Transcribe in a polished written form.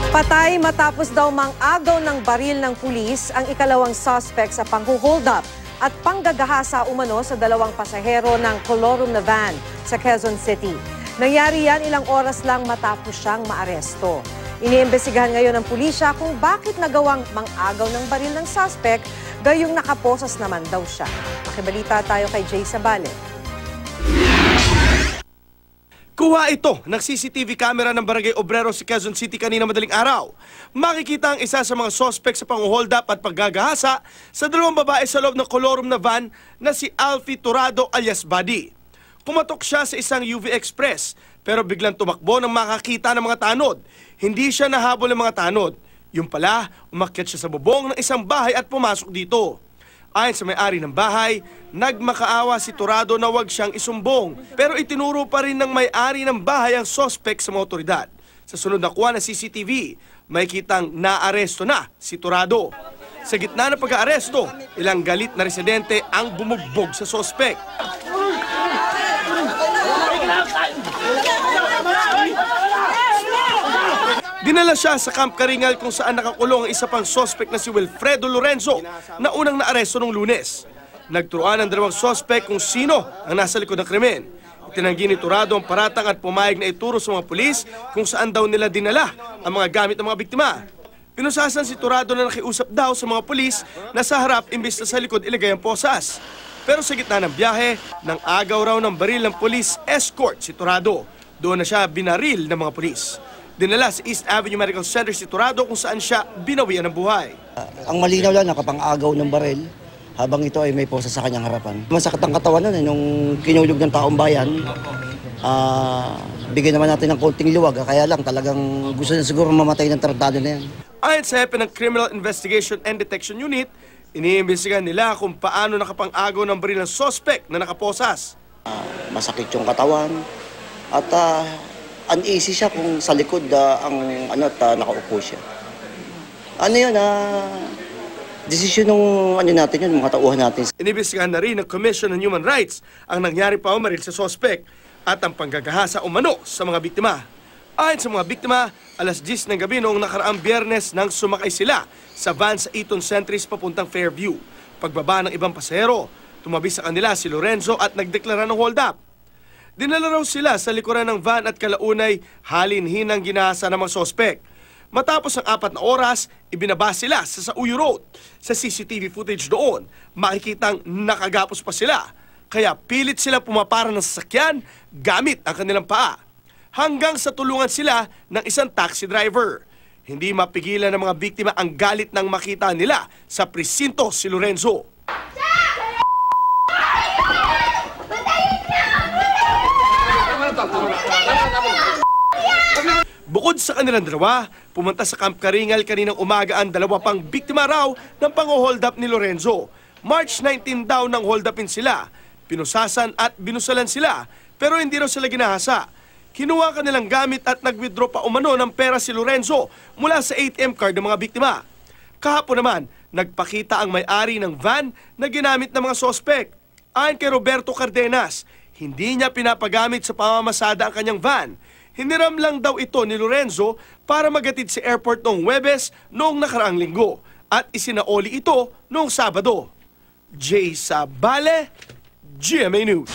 Patay matapos daw mang-agaw ng baril ng pulis ang ikalawang suspect sa panghuhold up at panggagahasa umano sa dalawang pasahero ng colorum na van sa Quezon City. Nangyari yan ilang oras lang matapos siyang maaresto. Iniimbestigahan ngayon ng pulisya kung bakit nagawang mang-agaw ng baril ng suspect, gayong nakaposas naman daw siya. Makibalita tayo kay Jay Sabale. Kuha ito ng CCTV camera ng Barangay Obrero sa Quezon City kanina madaling araw. Makikita ang isa sa mga suspect sa pang-hold up at paggagahasa sa dalawang babae sa loob ng colorum na van na si Alfie Turado alias Buddy. Pumatok siya sa isang UV Express pero biglang tumakbo nang makakita ng mga tanod. Hindi siya nahabol ng mga tanod. Yung pala, umakyat siya sa bubong ng isang bahay at pumasok dito. Ayon sa may-ari ng bahay, nagmakaawa si Turado na wag siyang isumbong pero itinuro pa rin ng may-ari ng bahay ang suspect sa mga otoridad. Sa sunod na kuha ng CCTV, may kitang naaresto na si Turado. Sa gitna ng pag-aaresto, ilang galit na residente ang bumugbog sa suspect. Dinala siya sa Camp Karingal kung saan nakakulong ang isa pang suspect na si Wilfredo Lorenzo na unang naaresto noong Lunes. Nagturuan ang dalawang suspect kung sino ang nasa likod ng krimen. Itinanggi ni Turado ang paratang at pumayag na ituro sa mga pulis kung saan daw nila dinala ang mga gamit ng mga biktima. Pinusasan si Turado na nakiusap daw sa mga pulis na sa harap imbis na sa likod ilagay ang posas. Pero sa gitna ng biyahe, nang agaw raw ng baril ng pulis escort si Turado. Doon na siya binaril ng mga pulis. Dinala sa East Avenue Medical Center si Turado kung saan siya binawian ng buhay. Ang malinaw lang, nakapang-agaw ng baril habang ito ay may posa sa kanyang harapan. Masakit ang katawan nun nung kinulog ng taong bayan. Bigyan naman natin ng konting luwag, kaya lang talagang gusto na siguro mamatay ng tarantado na yan. Ayon sa hepe ng Criminal Investigation and Detection Unit, iniimbestigahan nila kung paano nakapang-agaw ng baril ng suspect na nakaposas. Masakit yung katawan at uneasy siya kung sa likod nakaupo siya. Desisyon ng natin yun, mga tauhan natin. Inibestigahan na rin ng Commission on Human Rights ang nangyari pamamaril sa suspect at ang panggagahasa umano sa mga biktima. Ayon sa mga biktima, alas 10 ng gabi noong nakaraang Biyernes nang sumakay sila sa van sa Eaton Centris papuntang Fairview. Pagbaba ng ibang pasahero, tumabi sa kanila si Lorenzo at nagdeklara ng hold up. Dinala raw sila sa likuran ng van at kalaunay halin-hinang ginahasa ng mga sospek. Matapos ang 4 na oras, ibinaba sila sa Sauyo Road. Sa CCTV footage doon, makikitang nakagapos pa sila. Kaya pilit sila pumapara ng sasakyan gamit ang kanilang paa. Hanggang sa tulungan sila ng isang taxi driver. Hindi mapigilan ng mga biktima ang galit nang makita nila sa presinto si Lorenzo. Bukod sa kanilang dalawa, pumunta sa Camp Karingal kaninang umaga ang dalawa pang biktima raw ng pang-hold up ni Lorenzo. March 19 daw nang hold upin sila. Pinusasan at binusalan sila, pero hindi raw sila ginahasa. Kinuha kanilang gamit at nag-withdraw pa umano ng pera si Lorenzo mula sa ATM card ng mga biktima. Kahapon naman, nagpakita ang may-ari ng van na ginamit ng mga sospek. Ayon kay Roberto Cardenas, hindi niya pinapagamit sa pamamasada ang kanyang van. Hiniram lang daw ito ni Lorenzo para magatid sa airport noong Huwebes noong nakaraang linggo at isinaoli ito noong Sabado. Jay Sabale, GMA News.